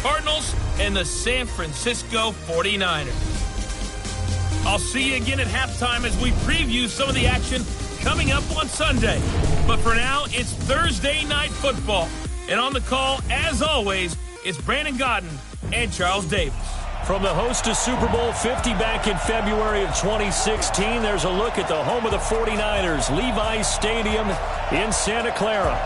Cardinals and the San Francisco 49ers. I'll see you again at halftime as we preview some of the action coming up on Sunday. But for now, it's Thursday Night Football. And on the call, as always, it's Brandon Godden and Charles Davis. From the host of Super Bowl 50 back in February of 2016, there's a look at the home of the 49ers, Levi's Stadium in Santa Clara.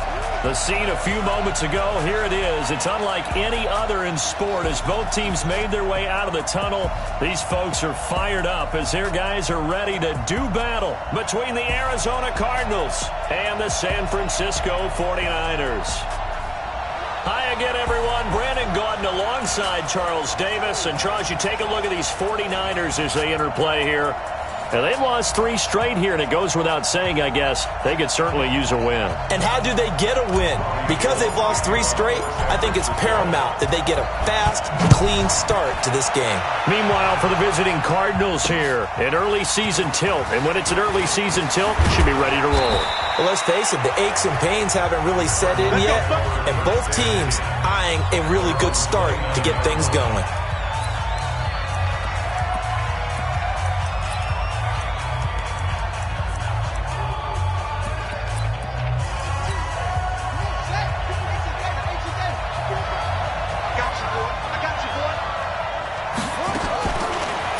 The scene a few moments ago, here it is. It's unlike any other in sport as both teams made their way out of the tunnel. These folks are fired up as their guys are ready to do battle between the Arizona Cardinals and the San Francisco 49ers. Hi again, everyone. Brandon Gaudin alongside Charles Davis. And, Charles, you take a look at these 49ers as they enter play here. And they've lost 3 straight here, and it goes without saying, I guess, they could certainly use a win. And how do they get a win? Because they've lost 3 straight, I think it's paramount that they get a fast, clean start to this game. Meanwhile, for the visiting Cardinals here, an early season tilt. And when it's an early season tilt, you should be ready to roll. Well, let's face it, the aches and pains haven't really set in yet, and both teams eyeing a really good start to get things going.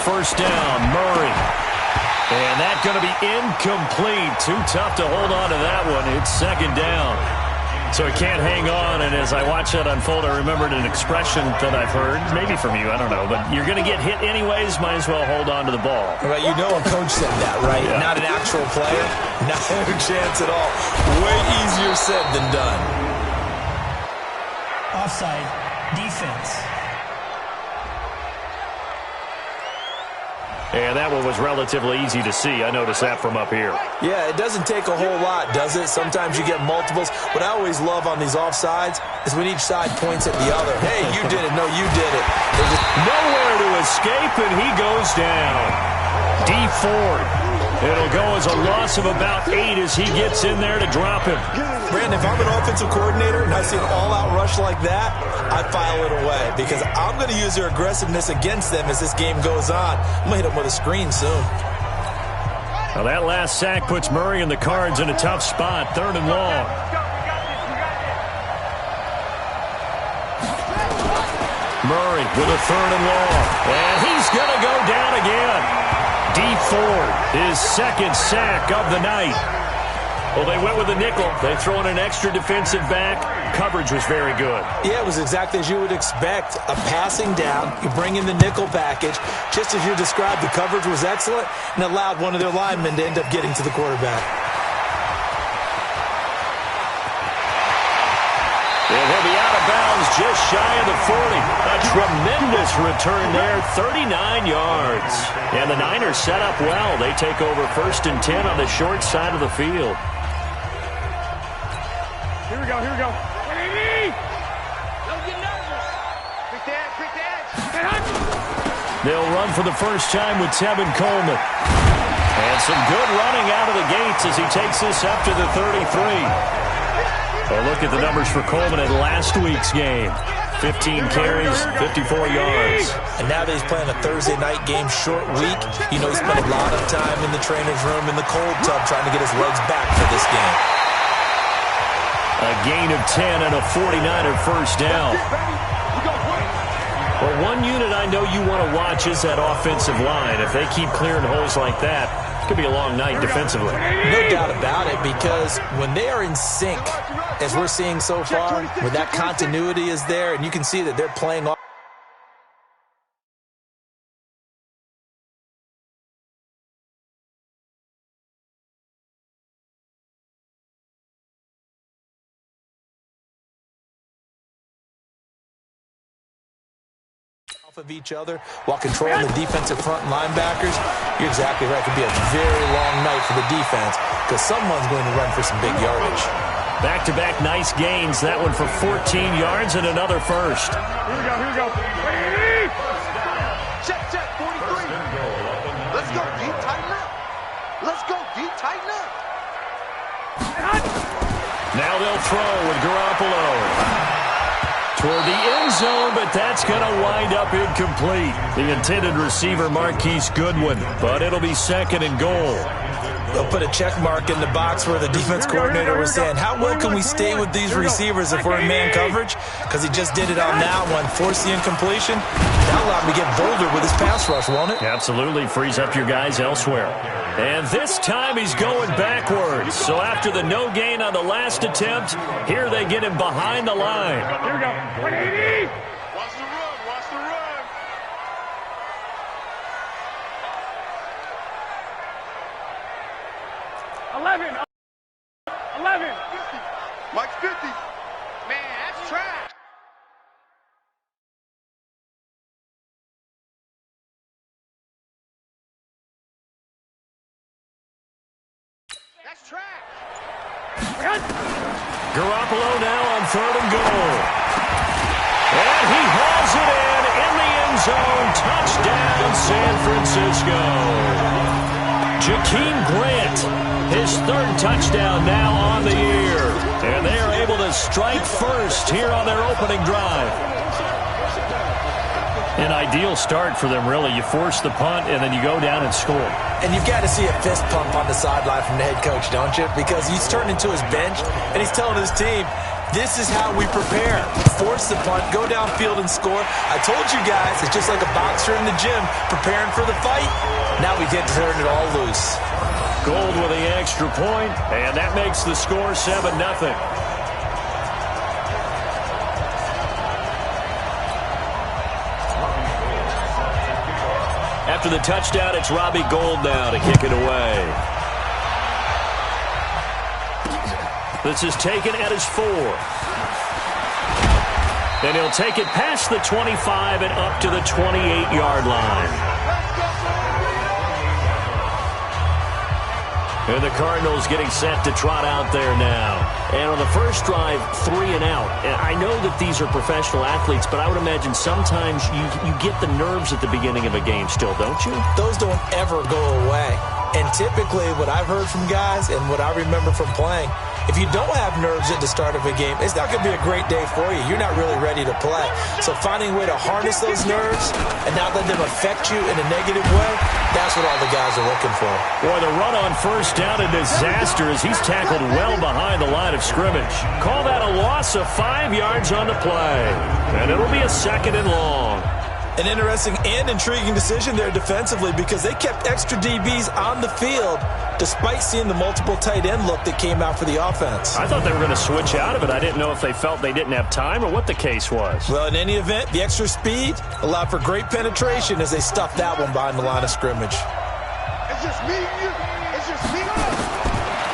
First down, Murray. And that's going to be incomplete. Too tough to hold on to that one. It's second down. So he can't hang on, and as I watch that unfold, I remembered an expression that I've heard, maybe from you, I don't know, but you're going to get hit anyways, might as well hold on to the ball. Right, you know a coach said that, right? Yeah. Not an actual player. No chance at all. Way easier said than done. Offside, defense. And that one was relatively easy to see. I noticed that from up here. Yeah, it doesn't take a whole lot, does it? Sometimes you get multiples. What I always love on these offsides is when each side points at the other. Hey, you did it. No, you did it. Nowhere to escape, and he goes down. D Ford. It'll go as a loss of about 8 as he gets in there to drop him. Brandon, if I'm an offensive coordinator and I see an all-out rush like that, I file it away because I'm going to use their aggressiveness against them as this game goes on. I'm going to hit them with a screen soon. Well, that last sack puts Murray and the Cards in a tough spot, 3rd and long. Murray with a 3rd and long. And he's going to go down again. D Ford, his 2nd sack of the night. Well, they went with a nickel. They throw in an extra defensive back. Coverage was very good. Yeah, it was exactly as you would expect. A passing down. You bring in the nickel package. Just as you described, the coverage was excellent and allowed one of their linemen to end up getting to the quarterback. And he'll be out of bounds just shy of the 40. A tremendous return there, 39 yards. And the Niners set up well. They take over 1st and 10 on the short side of the field. Here we go, here we go. Don't get nervous. Quick that. They'll run for the first time with Tevin Coleman. And some good running out of the gates as he takes this up to the 33. Well, look at the numbers for Coleman in last week's game. 15 carries, 54 yards. And now that he's playing a Thursday night game, short week, you know he spent a lot of time in the trainer's room in the cold tub trying to get his legs back for this game. A gain of 10 and a 49er first down. Well, one unit I know you want to watch is that offensive line. If they keep clearing holes like that, it could be a long night defensively. No doubt about it, because when they are in sync, as we're seeing so far, when that continuity is there, and you can see that they're playing off. Of each other while controlling the defensive front linebackers, you're exactly right. It could be a very long night for the defense because someone's going to run for some big yardage. Back-to-back nice gains. That one for 14 yards and another first. Here we go, here we go. Check, 43. Let's go, deep, tighten up. Let's go, deep, tighten up. Now they'll throw with Garoppolo. toward the end zone, but that's going to wind up incomplete. The intended receiver, Marquise Goodwin, but it'll be 2nd and goal. They'll put a check mark in the box where the defense coordinator was saying, how well can we stay with these receivers if we're in man coverage? Because he just did it on that one, forced the incompletion. That'll allow him to get bolder with his pass rush, won't it? Absolutely, frees up your guys elsewhere. And this time he's going backwards. So after the no gain on the last attempt, here they get him behind the line. Here we go. 180. Watch the run. Watch the run. 11. 11. Mike's 50. Man, that's trash. That's trash. Garoppolo now on 3rd and goal. And he hauls it in the end zone. Touchdown, San Francisco. Jakeem Grant, his 3rd touchdown now on the year. And they are able to strike first here on their opening drive. An ideal start for them, really. You force the punt, and then you go down and score. And you've got to see a fist pump on the sideline from the head coach, don't you? Because he's turned into his bench, and he's telling his team, this is how we prepare. Force the punt, go downfield and score. I told you guys, it's just like a boxer in the gym preparing for the fight. Now we get to turn it all loose. Gold with the extra point, and that makes the score 7-0. After the touchdown, it's Robbie Gould now to kick it away. This is taken at his 4. And he'll take it past the 25 and up to the 28-yard line. And the Cardinals getting set to trot out there now. And on the first drive, 3 and out. And I know that these are professional athletes, but I would imagine sometimes you get the nerves at the beginning of a game still, don't you? Those don't ever go away. And typically what I've heard from guys and what I remember from playing, if you don't have nerves at the start of a game, it's not going to be a great day for you. You're not really ready to play. So finding a way to harness those nerves and not let them affect you in a negative way, that's what all the guys are looking for. Boy, the run on first down, a disaster as he's tackled well behind the line of scrimmage. Call that a loss of 5 yards on the play. And it'll be a 2nd and long. An interesting and intriguing decision there defensively because they kept extra DBs on the field despite seeing the multiple tight end look that came out for the offense. I thought they were going to switch out of it. I didn't know if they felt they didn't have time or what the case was. Well, in any event, the extra speed allowed for great penetration as they stuffed that one behind the line of scrimmage. It's just me and you. It's just me.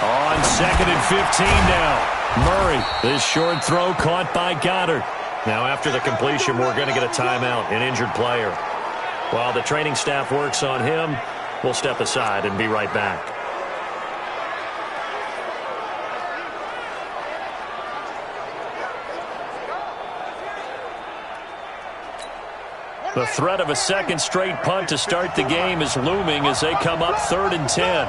On 2nd and 15 now. Murray, this short throw caught by Goddard. Now, after the completion, we're going to get a timeout, an injured player. While the training staff works on him, we'll step aside and be right back. The threat of a second straight punt to start the game is looming as they come up 3rd and 10.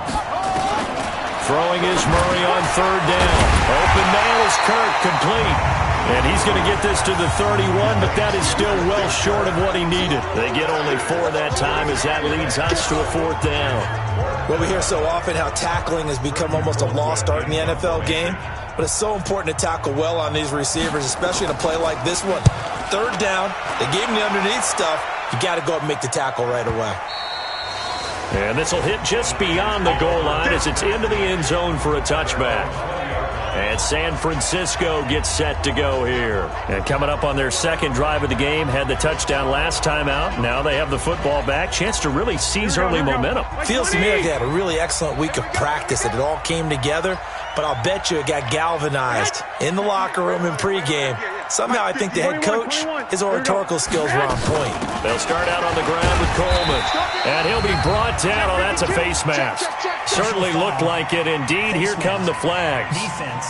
Throwing is Murray on 3rd down. Open man is Kirk, complete. And he's going to get this to the 31, but that is still well short of what he needed. They get only 4 that time as that leads us to a 4th down. Well, we hear so often how tackling has become almost a lost art in the NFL game, but it's so important to tackle well on these receivers, especially in a play like this one. 3rd down, they gave him the underneath stuff. You got to go up and make the tackle right away. And this will hit just beyond the goal line as it's into the end zone for a touchback. And San Francisco gets set to go here. And coming up on their 2nd drive of the game, had the touchdown last time out. Now they have the football back. Chance to really seize early momentum. Feels to me like they had a really excellent week of practice, and it all came together. But I'll bet you it got galvanized in the locker room in pregame. Somehow I think the head coach, his oratorical skills were on point. They'll start out on the ground with Coleman. And he'll be brought down. Oh, that's a face mask. Certainly looked like it. Indeed, here come the flags. Defense.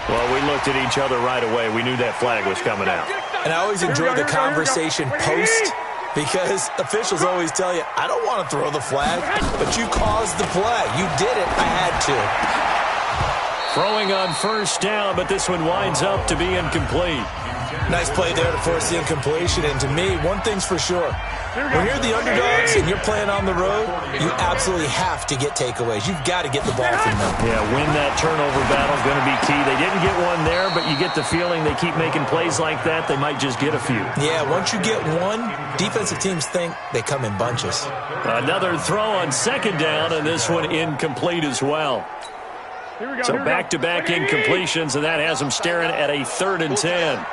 Well, we looked at each other right away. We knew that flag was coming out. And I always enjoy the conversation post because officials always tell you, I don't want to throw the flag, but you caused the play. You did it. I had to. Throwing on first down, but this one winds up to be incomplete. Nice play there to force the incompletion. And to me, one thing's for sure. When you're the underdogs and you're playing on the road, you absolutely have to get takeaways. You've got to get the ball from them. Yeah, win that turnover battle is going to be key. They didn't get one there, but you get the feeling they keep making plays like that, they might just get a few. Yeah, once you get one, defensive teams think they come in bunches. Another throw on second down, and this one incomplete as well. So back-to-back incompletions, and that has them staring at a 3rd and 10.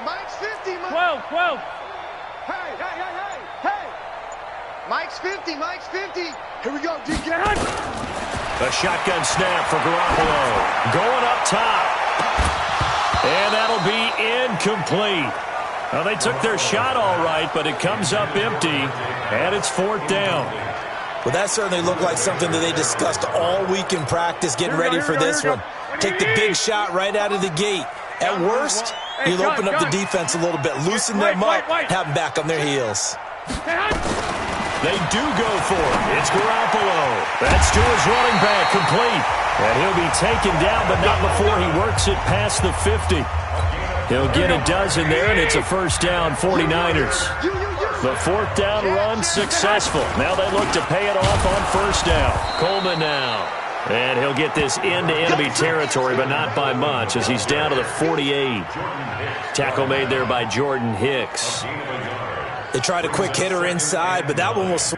Mike's 50, Mike. 12. Hey. Mike's 50, Mike's 50. Here we go, DK. A shotgun snap for Garoppolo. Going up top. And that'll be incomplete. Well, they took their shot all right, but it comes up empty, and it's 4th down. Well, that certainly looked like something that they discussed all week in practice, getting ready for this one. Take the big shot right out of the gate. At worst, you'll open up the defense a little bit, loosen them up, have them back on their heels. They do go for it. It's Garoppolo. That's to his running back, complete. And he'll be taken down, but not before he works it past the 50. He'll get a dozen there, and it's a first down, 49ers. The 4th down run successful. Now they look to pay it off on first down. Coleman now. And he'll get this into enemy territory, but not by much, as he's down to the 48. Tackle made there by Jordan Hicks. They tried a quick hitter inside, but that one was...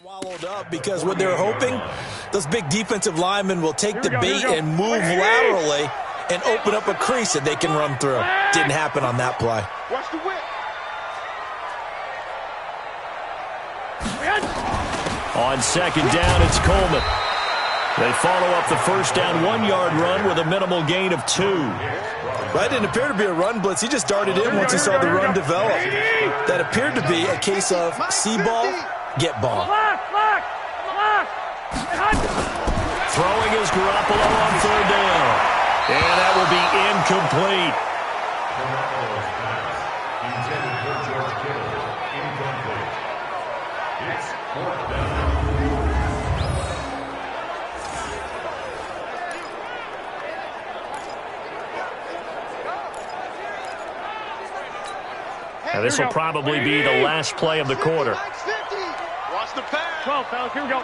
Swallowed up because what they're hoping, those big defensive linemen will take the bait and move laterally and open up a crease that they can run through. Didn't happen on that play. Watch the whip. On second down, it's Coleman. They follow up the first down 1-yard run with a minimal gain of 2. Well, that didn't appear to be a run blitz. He just darted in once he saw the run develop. That appeared to be a case of see ball, get ball. Throwing is Garoppolo on third down. And that will be incomplete. Now, this will probably be the last play of the quarter. Watch the pass. 12, fellas. Here we go.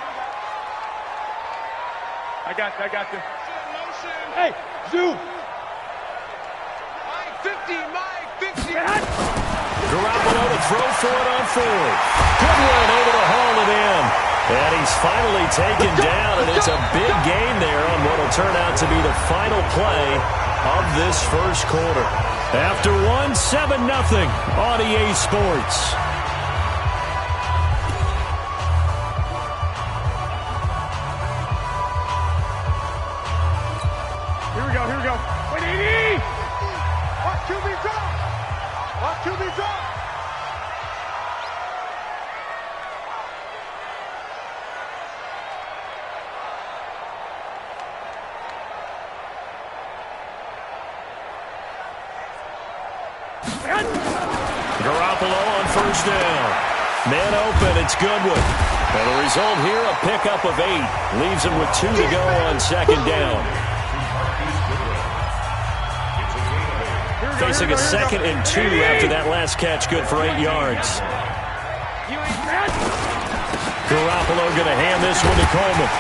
I got you. Hey, zoom. Mike 50, Mike 50. Garoppolo to throw for it on fourth. Goodwin able to haul it in. And he's finally taken down, and it's a big gain there on what will turn out to be the final play of this first quarter. After 7-0 on EA Sports. Here we go. Wait, 80! Watch QB drop. Watch QB drop. Garoppolo on first down. Man open, it's Goodwin. And the result here, a pickup of 8. Leaves him with 2 to go on second down. Facing a 2nd and 2 after that last catch, good for 8 yards. Garoppolo going to hand this one to Coleman.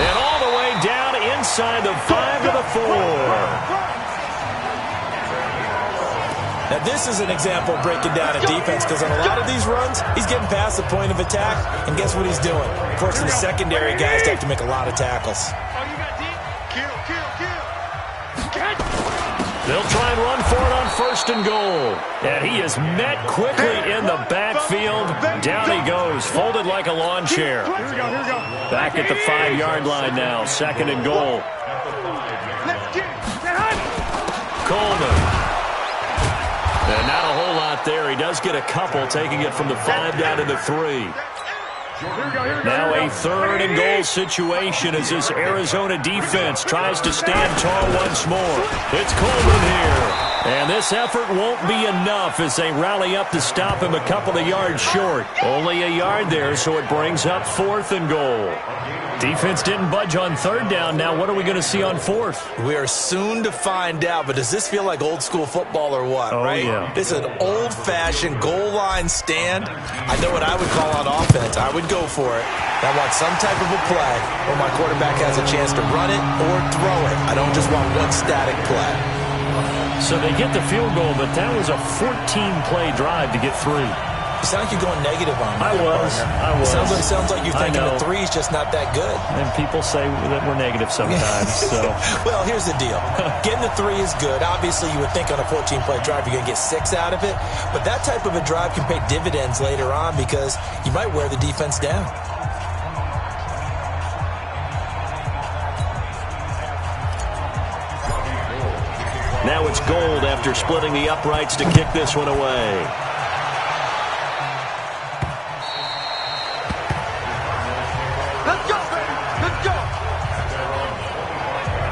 And all the way down inside the 5 to the 4. Now, this is an example of breaking down a defense because on a lot of these runs, he's getting past the point of attack, and guess what he's doing? Forcing the secondary guys to have to make a lot of tackles. They'll try and run for it on first and goal. And he is met quickly in the backfield. Down he goes, folded like a lawn chair. Here we go. Back at the 5-yard line now, 2nd and goal. Coleman. And not a whole lot there. He does get a couple, taking it from the 5 down to the 3. Now a 3rd and goal situation as this Arizona defense tries to stand tall once more. It's Coleman here. And this effort won't be enough as they rally up to stop him a couple of yards short. Only a yard there, so it brings up 4th and goal. Defense didn't budge on 3rd down. Now what are we going to see on 4th? We are soon to find out, but does this feel like old school football or what, right? Yeah. This is an old-fashioned goal line stand. I know what I would call on offense. I would go for it. I want some type of a play where my quarterback has a chance to run it or throw it. I don't just want one static play. So they get the field goal, but that was a 14-play drive to get 3. You sound like you're going negative on me. I was. Sounds like you're thinking the 3 is just not that good. And people say that we're negative sometimes. So. Well, here's the deal. Getting the 3 is good. Obviously, you would think on a 14-play drive you're going to get 6 out of it. But that type of a drive can pay dividends later on because you might wear the defense down. Now it's Gold after splitting the uprights to kick this one away.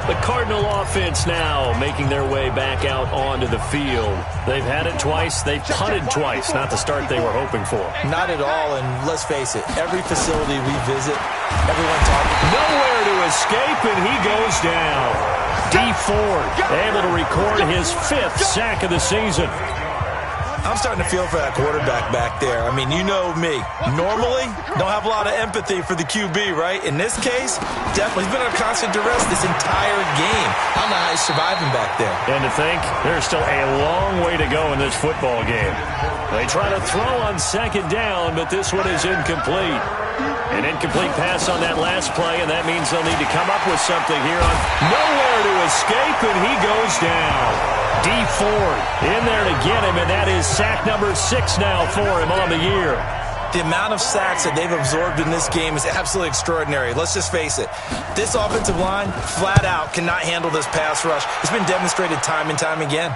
The Cardinal offense now making their way back out onto the field. They've had it twice. They've punted twice. Not the start they were hoping for. Not at all, and let's face it, every facility we visit, everyone talking. Nowhere to escape, and he goes down. D Ford able to record his 5th sack of the season. I'm starting to feel for that quarterback back there. I mean, you know me. Normally, don't have a lot of empathy for the QB, right? In this case, definitely. He's been under constant duress this entire game. I don't know how he's surviving back there. And to think, there's still a long way to go in this football game. They try to throw on second down, but this one is incomplete. An incomplete pass on that last play, and that means they'll need to come up with something here on nowhere to escape, and he goes down. D Ford in there to get him, and that is sack number 6 now for him on the year. The amount of sacks that they've absorbed in this game is absolutely extraordinary. Let's just face it. This offensive line, flat out, cannot handle this pass rush. It's been demonstrated time and time again.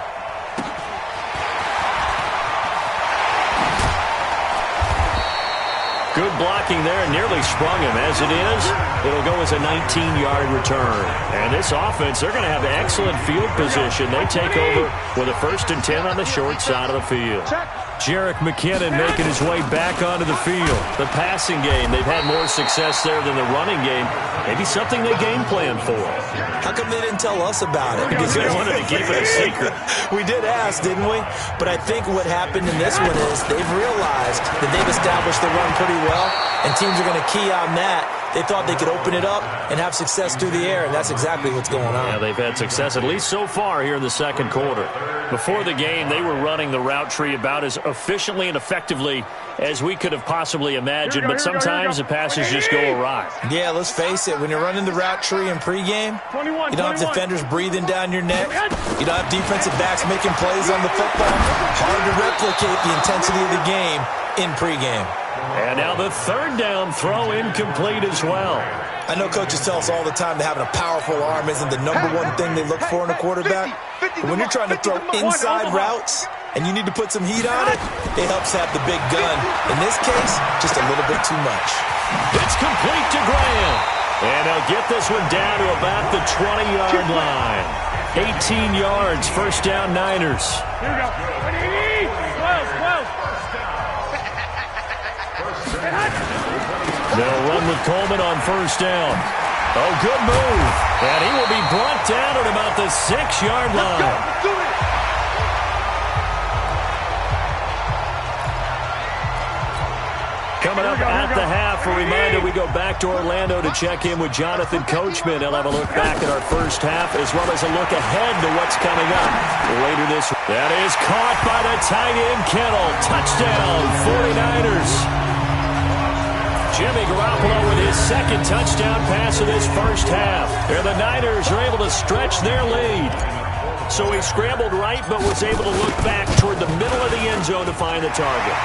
Good blocking there, nearly sprung him. As it is, it'll go as a 19-yard return. And this offense, they're going to have excellent field position. They take over with a 1st and 10 on the short side of the field. Jerick McKinnon making his way back onto the field. The passing game, they've had more success there than the running game. Maybe something they game plan for. How come they didn't tell us about it? Because they wanted to keep it a secret. We did ask, didn't we? But I think what happened in this one is they've realized that they've established the run pretty well, and teams are going to key on that. They thought they could open it up and have success through the air, and that's exactly what's going on. Yeah, they've had success, at least so far here in the second quarter. Before the game, they were running the route tree about as efficiently and effectively as we could have possibly imagined, but sometimes the passes just go awry. Yeah, let's face it. When you're running the route tree in pregame, you don't have defenders breathing down your neck. You don't have defensive backs making plays on the football. Hard to replicate the intensity of the game in pregame. And now the 3rd down throw incomplete as well. I know coaches tell us all the time that having a powerful arm isn't the number one thing they look for in a quarterback. But when you're trying to throw inside routes and you need to put some heat on it, it helps have the big gun. In this case, just a little bit too much. It's complete to Graham. And they'll get this one down to about the 20-yard line. 18 yards, 1st down Niners. Here we go. 12. They'll run with Coleman on 1st down. Oh, good move. And he will be brought down at about the 6-yard line. Coming up at the half, a reminder, we go back to Orlando to check in with Jonathan Coachman. He'll have a look back at our first half as well as a look ahead to what's coming up later this week. That is caught by the tight end, Kittle. Touchdown, 49ers. Jimmy Garoppolo with his 2nd touchdown pass of this first half. And the Niners are able to stretch their lead. So he scrambled right but was able to look back toward the middle of the end zone to find the target.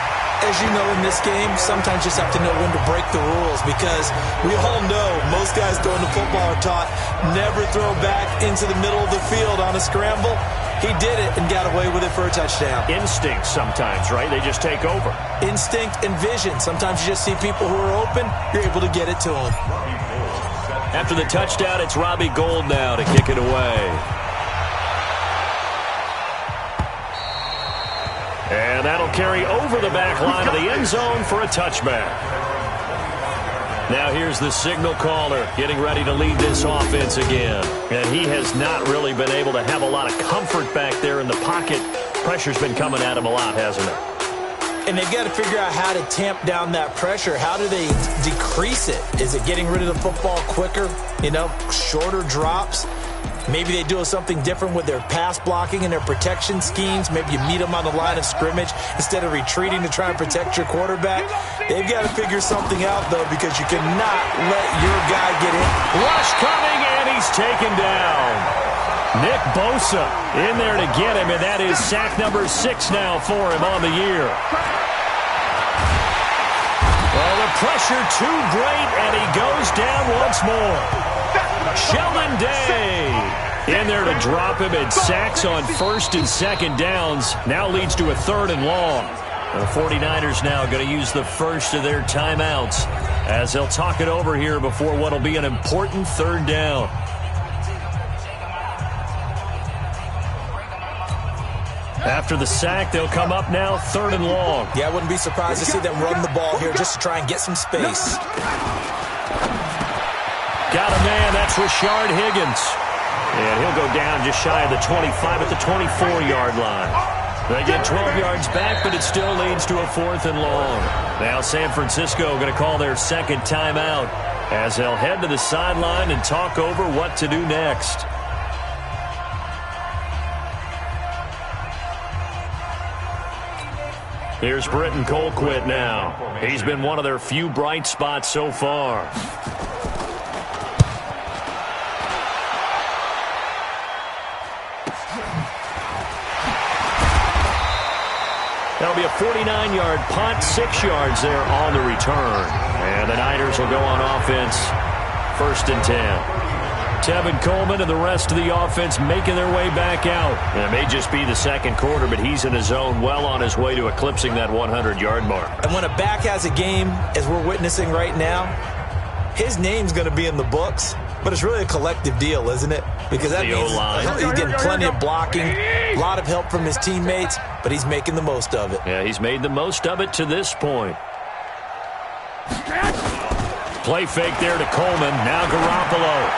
As you know, in this game, sometimes you just have to know when to break the rules, because we all know most guys throwing the football are taught never throw back into the middle of the field on a scramble. He did it and got away with it for a touchdown. Instinct sometimes, right? They just take over. Instinct and vision. Sometimes you just see people who are open, you're able to get it to them. After the touchdown, it's Robbie Gould now to kick it away. And that'll carry over the back line of the end zone for a touchback. Now here's the signal caller getting ready to lead this offense again. And he has not really been able to have a lot of comfort back there in the pocket. Pressure's been coming at him a lot, hasn't it? And they've got to figure out how to tamp down that pressure. How do they decrease it? Is it getting rid of the football quicker? Shorter drops? Maybe they do something different with their pass blocking and their protection schemes. Maybe you meet them on the line of scrimmage instead of retreating to try and protect your quarterback. They've got to figure something out, though, because you cannot let your guy get in. Rush coming, and he's taken down. Nick Bosa in there to get him, and that is sack number 6 now for him on the year. Well, the pressure too great, and he goes down once more. Sheldon Day in there to drop him, and sacks on 1st and 2nd downs. Now leads to a 3rd and long. The 49ers now going to use the first of their timeouts as they'll talk it over here before what will be an important 3rd down. After the sack, they'll come up now 3rd and long. Yeah, I wouldn't be surprised to see them run the ball here just to try and get some space. Got a man, that's Rashard Higgins. And he'll go down just shy of the 25 at the 24-yard line. They get 12 yards back, but it still leads to a 4th and long. Now San Francisco going to call their second timeout as they'll head to the sideline and talk over what to do next. Here's Britton Colquitt now. He's been one of their few bright spots so far. That'll be a 49-yard punt, 6 yards there on the return. And the Niners will go on offense, 1st and 10. Tevin Coleman and the rest of the offense making their way back out. And it may just be the second quarter, but he's in his zone, well on his way to eclipsing that 100-yard mark. And when a back has a game, as we're witnessing right now, his name's going to be in the books. But it's really a collective deal, isn't it? Because that means he's getting plenty of blocking, a lot of help from his teammates, but he's making the most of it. Yeah, he's made the most of it to this point. Play fake there to Coleman. Now Garoppolo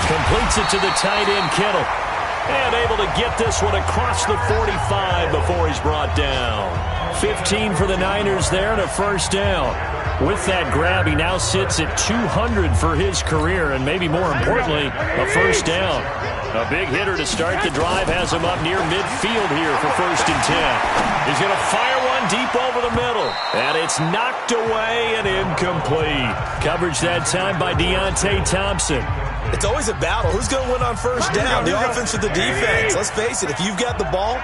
completes it to the tight end, Kittle. And able to get this one across the 45 before he's brought down. 15 for the Niners there and a 1st down. With that grab, he now sits at 200 for his career, and maybe more importantly, a 1st down. A big hitter to start the drive has him up near midfield here for 1st and 10. He's going to fire one deep over the middle, and it's knocked away and incomplete. Coverage that time by Deontay Thompson. It's always a battle. Who's going to win on 1st down, the offense or the defense? Let's face it, if you've got the ball,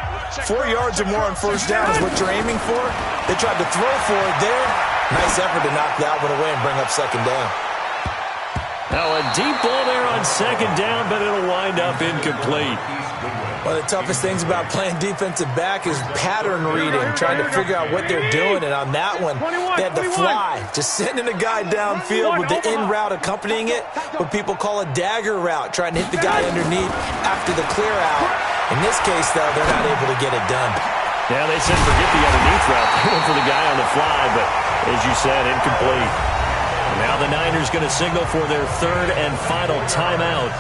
4 yards or more on 1st down is what you're aiming for. They tried to throw for it there. Nice effort to knock that one away and bring up 2nd down. Now a deep ball there on 2nd down, but it'll wind up incomplete. One of the toughest things about playing defensive back is pattern reading, trying to figure out what they're doing. And on that one, they had to fly, just sending a guy downfield with the in route accompanying it, what people call a dagger route, trying to hit the guy underneath after the clear out. In this case, though, they're not able to get it done. Yeah, they said forget the underneath route. They went for the guy on the fly, but as you said, incomplete. And now the Niners going to signal for their 3rd and final timeout,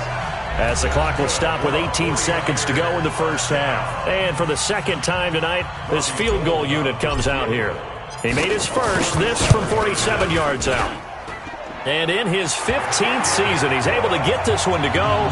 as the clock will stop with 18 seconds to go in the 1st half. And for the 2nd time tonight, this field goal unit comes out here. He made his first, this from 47 yards out. And in his 15th season, he's able to get this one to go.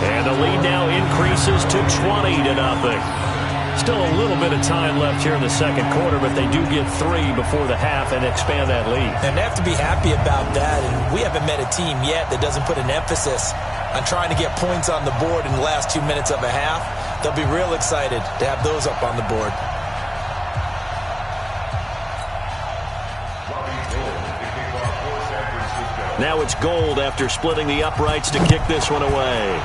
And the lead now increases to 20-0. Still a little bit of time left here in the 2nd quarter, but they do get 3 before the half and expand that lead. And they have to be happy about that. And we haven't met a team yet that doesn't put an emphasis on trying to get points on the board in the last 2 minutes of a half. They'll be real excited to have those up on the board. Now it's Gold after splitting the uprights to kick this one away.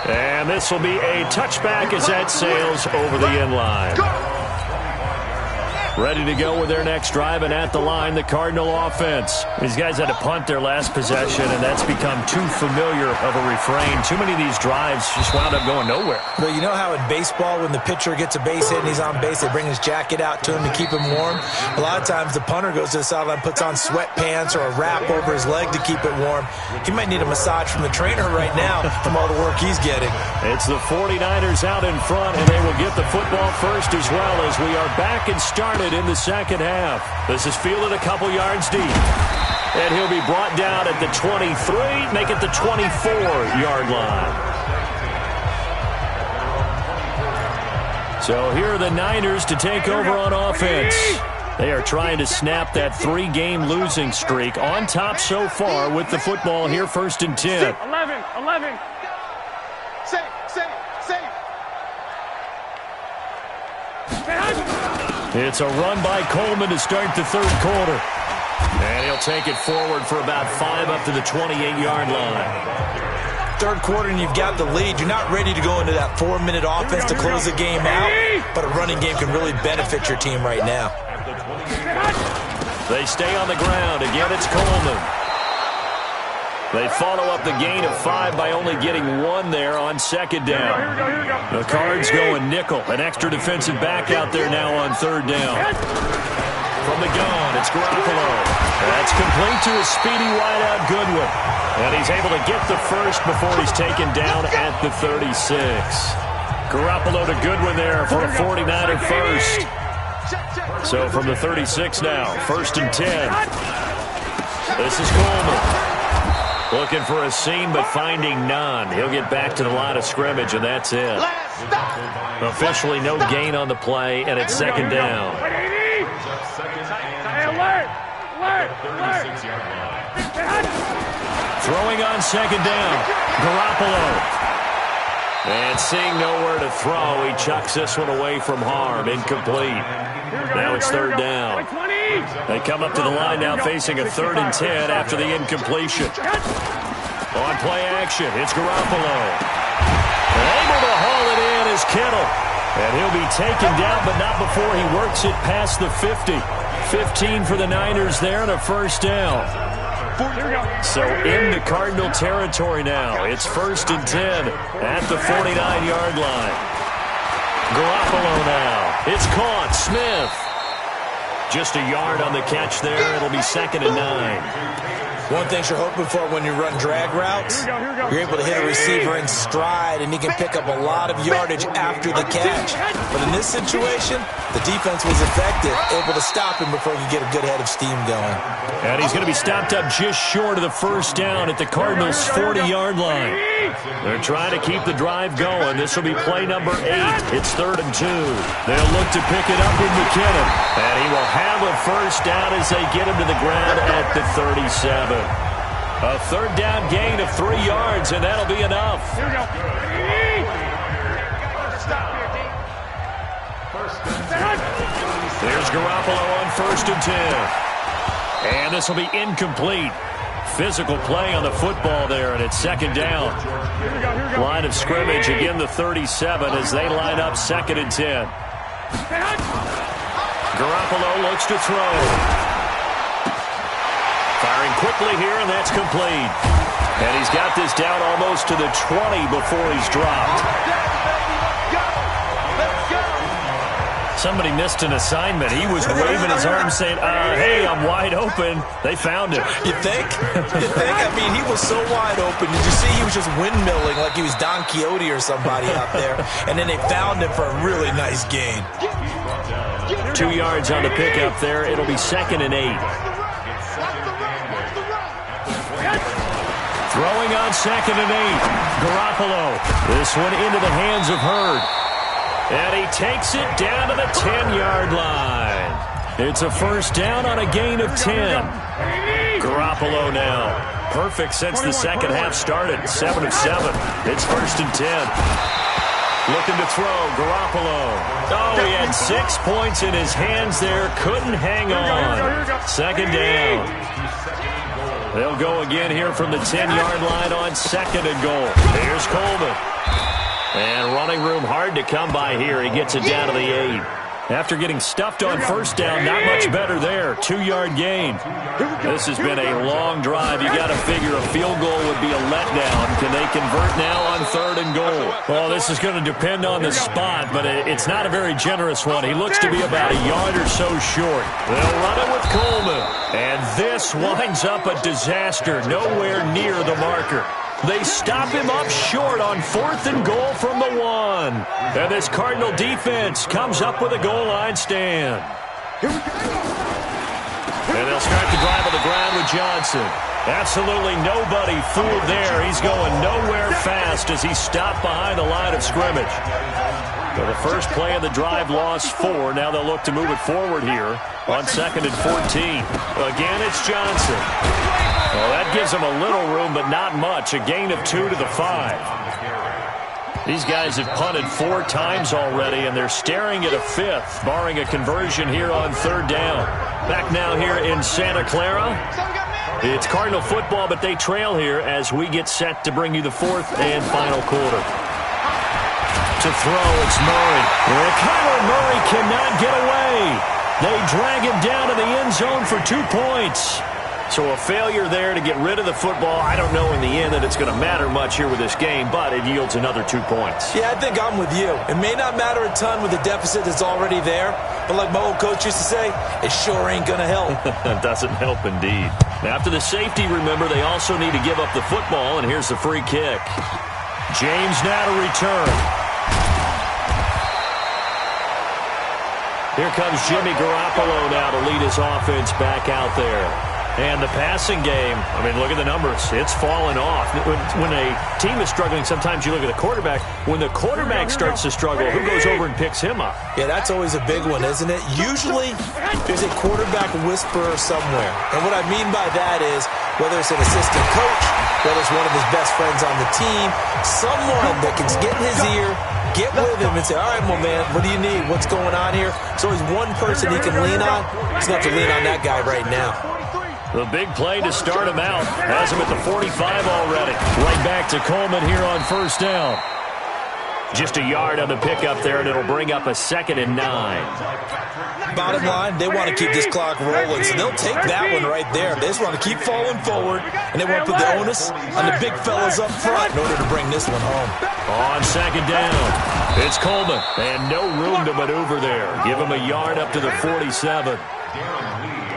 And this will be a touchback as that sails over the end line. Ready to go with their next drive, and at the line, the Cardinal offense. These guys had to punt their last possession, and that's become too familiar of a refrain. Too many of these drives just wound up going nowhere. Well, you know how in baseball, when the pitcher gets a base hit and he's on base, they bring his jacket out to him to keep him warm? A lot of times, the punter goes to the sideline, puts on sweatpants or a wrap over his leg to keep it warm. He might need a massage from the trainer right now from all the work he's getting. It's the 49ers out in front, and they will get the football first as well, as we are back and started in the 2nd half. This is fielded a couple yards deep. And he'll be brought down at the 23, make it the 24-yard line. So here are the Niners to take over on offense. They are trying to snap that 3-game losing streak, on top so far with the football here, 1st and 10. 11. Safe. It's a run by Coleman to start the 3rd quarter. And he'll take it forward for about 5 up to the 28-yard line. 3rd quarter and you've got the lead. You're not ready to go into that 4-minute offense to close the game out, but a running game can really benefit your team right now. They stay on the ground. Again, it's Coleman. They follow up the gain of 5 by only getting 1 there on 2nd down. The Cards going nickel. An extra defensive back out there now on 3rd down. From the gun, it's Garoppolo. That's complete to his speedy wideout Goodwin. And he's able to get the first before he's taken down at the 36. Garoppolo to Goodwin there for a 49er first. So from the 36 now, 1st and 10. This is Coleman. Looking for a seam, but finding none. He'll get back to the line of scrimmage, and that's it. Officially no gain on the play, and it's 2nd down. Throwing on 2nd down. Garoppolo. And seeing nowhere to throw, he chucks this one away from harm. Incomplete. Now it's 3rd down. They come up to the line now facing a 3rd and 10 after the incompletion. On play action, it's Garoppolo. Able to haul it in is Kittle. And he'll be taken down, but not before he works it past the 50. 15 for the Niners there and a 1st down. So into Cardinal territory now. It's 1st and 10 at the 49-yard line. Garoppolo now. It's caught. Smith. Just a yard on the catch there. It'll be 2nd and 9. One thing you're hoping for when you run drag routes, you're able to hit a receiver in stride, and he can pick up a lot of yardage after the catch. But in this situation, the defense was effective, able to stop him before he could get a good head of steam going. And he's going to be stopped up just short of the 1st down at the Cardinals' 40-yard line. They're trying to keep the drive going. This will be play number 8. It's 3rd and 2. They'll look to pick it up with McKinnon. And he will have a 1st down as they get him to the ground at the 37. A 3rd down gain of 3 yards, and that'll be enough. Here we go. There's Garoppolo on 1st and 10. And this will be incomplete. Physical play on the football there, and it's 2nd down. Line of scrimmage, again the 37 as they line up 2nd and 10. Garoppolo looks to throw. Firing quickly here, and that's complete. And he's got this down almost to the 20 before he's dropped. Somebody missed an assignment. He was waving his arms saying, hey, I'm wide open. They found him. You think? I mean, he was so wide open. Did you see he was just windmilling like he was Don Quixote or somebody out there? And then they found him for a really nice gain. 2 yards on the pickup there. It'll be 2nd and 8. Throwing on 2nd and 8. Garoppolo. This one into the hands of Hurd. And he takes it down to the 10-yard line. It's a 1st down on a gain of 10. Garoppolo now. Perfect since the 2nd half started. 7 of 7. It's 1st and 10. Looking to throw. Garoppolo. Oh, he had 6 points in his hands there. Couldn't hang on. 2nd down. They'll go again here from the 10-yard line on 2nd and goal. Here's Coleman. And running room hard to come by here. He gets it down to the 8. After getting stuffed on 1st down, not much better there. 2-yard gain. This has been a long drive. You got to figure a field goal would be a letdown. Can they convert now on 3rd and goal? Well, this is going to depend on the spot, but it's not a very generous one. He looks to be about a yard or so short. They'll run it with Coleman. And this winds up a disaster. Nowhere near the marker. They stop him up short on 4th and goal from the 1. And this Cardinal defense comes up with a goal line stand. And they'll start the drive on the ground with Johnson. Absolutely nobody fooled there. He's going nowhere fast as he's stopped behind the line of scrimmage. So the first play of the drive lost 4. Now they'll look to move it forward here on 2nd and 14. Again, it's Johnson. Well, that gives them a little room, but not much. A gain of 2 to the 5. These guys have punted 4 times already, and they're staring at a 5th, barring a conversion here on 3rd down. Back now here in Santa Clara. It's Cardinal football, but they trail here as we get set to bring you the 4th and final quarter. To throw, it's Murray. And Kyler Murray cannot get away. They drag him down to the end zone for 2 points. So a failure there to get rid of the football. I don't know in the end that it's going to matter much here with this game, but it yields another 2 points. Yeah, I think I'm with you. It may not matter a ton with the deficit that's already there, but like my old coach used to say, it sure ain't going to help. It doesn't help indeed. After the safety, remember, they also need to give up the football, and here's the free kick. James now to return. Here comes Jimmy Garoppolo now to lead his offense back out there. And the passing game, I mean, look at the numbers. It's fallen off. When a team is struggling, sometimes you look at the quarterback. When the quarterback starts to struggle, who goes over and picks him up? Yeah, that's always a big one, isn't it? Usually, there's a quarterback whisperer somewhere. And what I mean by that is, whether it's an assistant coach, whether it's one of his best friends on the team, someone that can get in his ear, get with him and say, all right, well, man, what do you need? What's going on here? There's always one person he can lean on. He's going to have to lean on that guy right now. The big play to start him out. Has him at the 45 already. Right back to Coleman here on first down. Just a yard on the pickup there, and it'll bring up a 2nd and 9. Bottom line, they want to keep this clock rolling, so they'll take that one right there. They just want to keep falling forward, and they want to put the onus on the big fellas up front in order to bring this one home. On 2nd down, it's Coleman, and no room to maneuver there. Give him a yard up to the 47.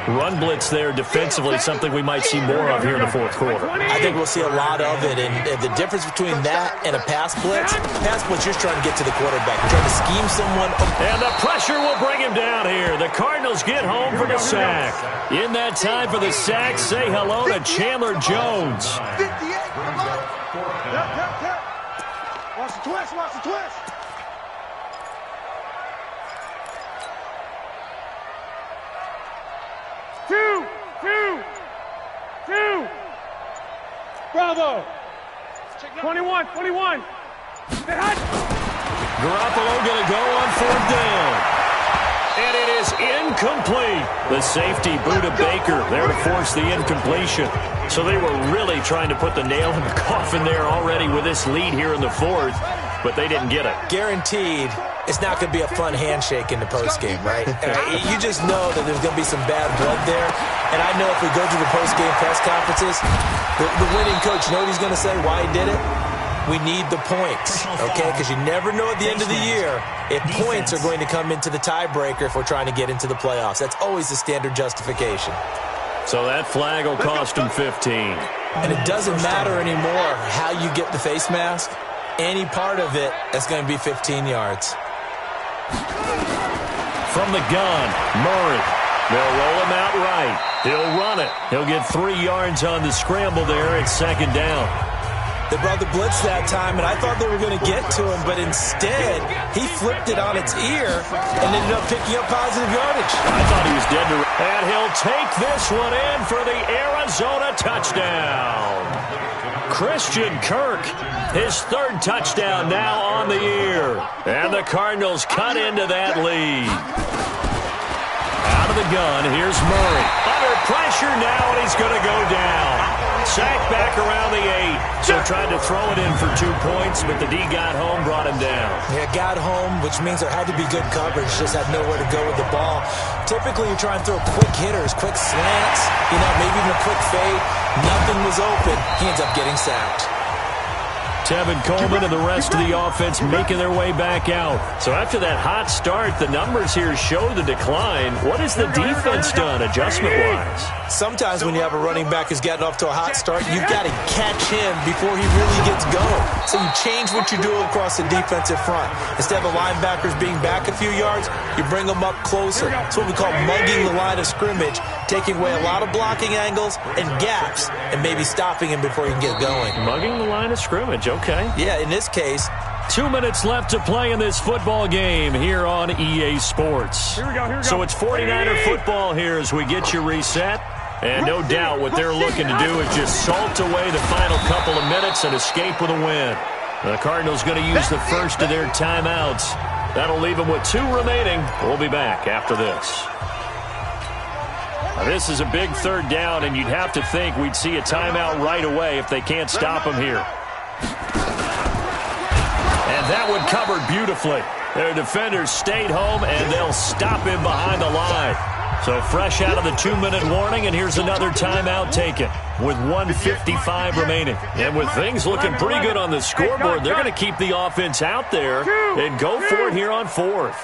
Run blitz there defensively, something we might see more of here in the fourth quarter. I think we'll see a lot of it, and the difference between that and a pass blitz, you're just trying to get to the quarterback. You're trying to scheme someone. And the pressure will bring him down here. The Cardinals get home for the sack. In that time for the sack, say hello to Chandler Jones. 58, come on. Watch the twist, watch the twist. Two. Bravo. 21. Garoppolo going to go on 4th down. And it is incomplete. The safety, Buda Baker, there to force the incompletion. So they were really trying to put the nail in the coffin there already with this lead here in the 4th, but they didn't get it. Guaranteed, it's not going to be a fun handshake in the postgame, right? You just know that there's going to be some bad blood there. And I know if we go to the postgame press conferences, the winning coach, you know what he's going to say, why he did it? We need the points, okay? Because you never know at the end of the year if points are going to come into the tiebreaker if we're trying to get into the playoffs. That's always the standard justification. So that flag will cost him 15. And it doesn't matter anymore how you get the face mask. Any part of it, that's going to be 15 yards. From the gun, Murray. They'll roll him out right. He'll run it. He'll get 3 yards on the scramble there at 2nd down. They brought the blitz that time, and I thought they were going to get to him, but instead, he flipped it on its ear and ended up picking up positive yardage. I thought he was dead to... And he'll take this one in for the Arizona touchdown. Christian Kirk, his 3rd touchdown now on the year. And the Cardinals cut into that lead. Out of the gun, here's Murray. Under pressure now, and he's going to go down. Sacked back around the 8. So tried to throw it in for 2 points, but the D got home, brought him down. Yeah, got home, which means there had to be good coverage. Just had nowhere to go with the ball. Typically, you're trying to throw quick hitters, quick slants, maybe even a quick fade. Nothing was open. He ends up getting sacked. Tevin Coleman and the rest of the offense making their way back out. So after that hot start, the numbers here show the decline. What has the defense done adjustment-wise? Sometimes when you have a running back who's getting off to a hot start, you've got to catch him before he really gets going. So you change what you do across the defensive front. Instead of the linebackers being back a few yards, you bring them up closer. It's what we call mugging the line of scrimmage, taking away a lot of blocking angles and gaps and maybe stopping him before he can get going. Mugging the line of scrimmage, okay. Yeah, in this case. 2 minutes left to play in this football game here on EA Sports. Here we go. So it's 49er football here as we get you reset. And no doubt what they're looking to do is just salt away the final couple of minutes and escape with a win. The Cardinals going to use the first of their timeouts. That'll leave them with 2 remaining. We'll be back after this. Now, this is a big 3rd down, and you'd have to think we'd see a timeout right away if they can't stop him here. And that one covered beautifully. Their defenders stayed home, and they'll stop him behind the line. So fresh out of the 2-minute warning, and here's another timeout taken with 1:55 remaining. And with things looking pretty good on the scoreboard, they're going to keep the offense out there and go for it here on 4th.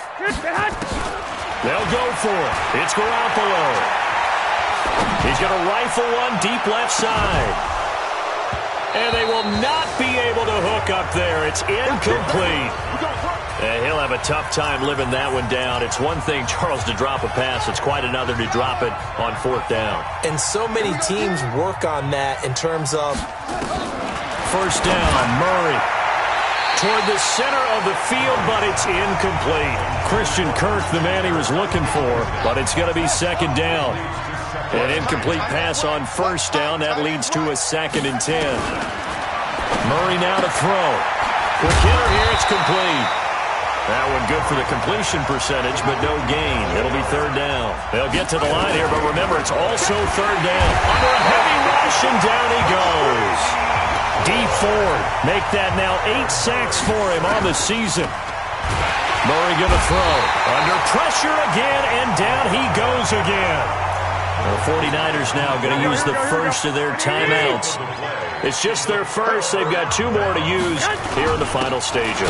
They'll go for it. It's Garoppolo. He's going to rifle one deep left side. And they will not be able to hook up there. It's incomplete. And he'll have a tough time living that one down. It's one thing, Charles, to drop a pass. It's quite another to drop it on 4th down. And so many teams work on that in terms of 1st down, Murray. Toward the center of the field, but it's incomplete. Christian Kirk, the man he was looking for, but it's going to be 2nd down. An incomplete pass on 1st down. That leads to a 2nd and 10. Murray now to throw. Quick hitter here, it's complete. That one good for the completion percentage, but no gain. It'll be 3rd down. They'll get to the line here, but remember, it's also 3rd down. Under a heavy rush, and down he goes. Dee Ford make that now 8 sacks for him on the season. Murray going to throw. Under pressure again, and down he goes again. The 49ers now going to use the first of their timeouts. It's just their first. They've got 2 more to use here in the final stages.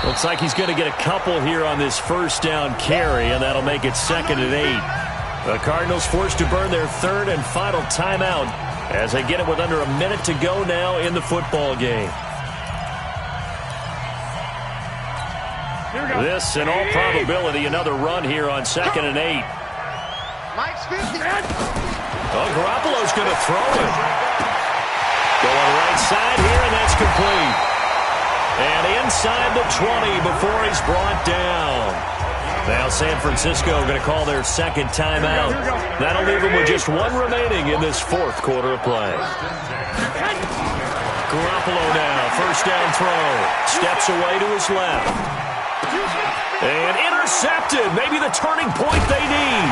Looks like he's going to get a couple here on this 1st down carry, and that'll make it 2nd and 8. The Cardinals forced to burn their 3rd and final timeout as they get it with under a minute to go now in the football game. This, in all probability, another run here on 2nd and 8. Mike's 50. Oh, Garoppolo's going to throw it. Going right side here, and that's complete. And inside the 20 before he's brought down. Now San Francisco going to call their 2nd timeout. That'll leave them with just 1 remaining in this 4th quarter of play. Garoppolo now, 1st down throw. Steps away to his left. And intercepted. Maybe the turning point they need.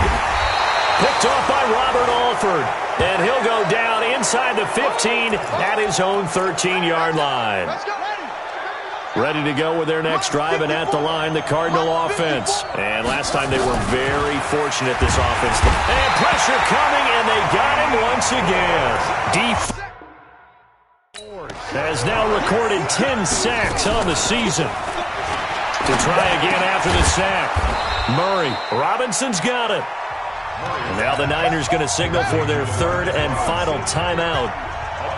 Picked off by Robert Alford. And he'll go down inside the 15 at his own 13-yard line. Ready to go with their next drive, and at the line, the Cardinal offense. And last time they were very fortunate, this offense. And pressure coming, and they got him once again. Has now recorded 10 sacks on the season. To try again after the sack. Murray. Robinson's got it. And now the Niners going to signal for their 3rd and final timeout.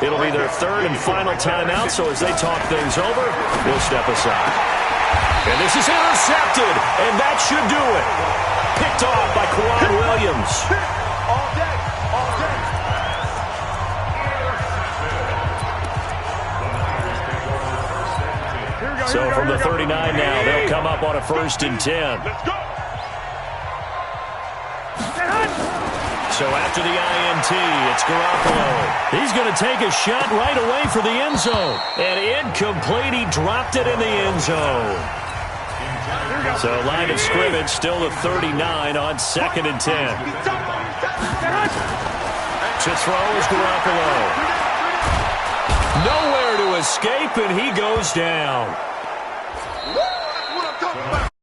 It'll be their 3rd and final timeout, so as they talk things over, we'll step aside. And this is intercepted, and that should do it. Picked off by Kwan Williams. All day, all day. So from the 39 now, they'll come up on a 1st and 10. Let's go. So after the INT, it's Garoppolo. He's going to take a shot right away for the end zone. And incomplete, he dropped it in the end zone. So line of scrimmage still the 39 on 2nd and 10. To throw is Garoppolo. Nowhere to escape, and he goes down. That's what I'm talking about.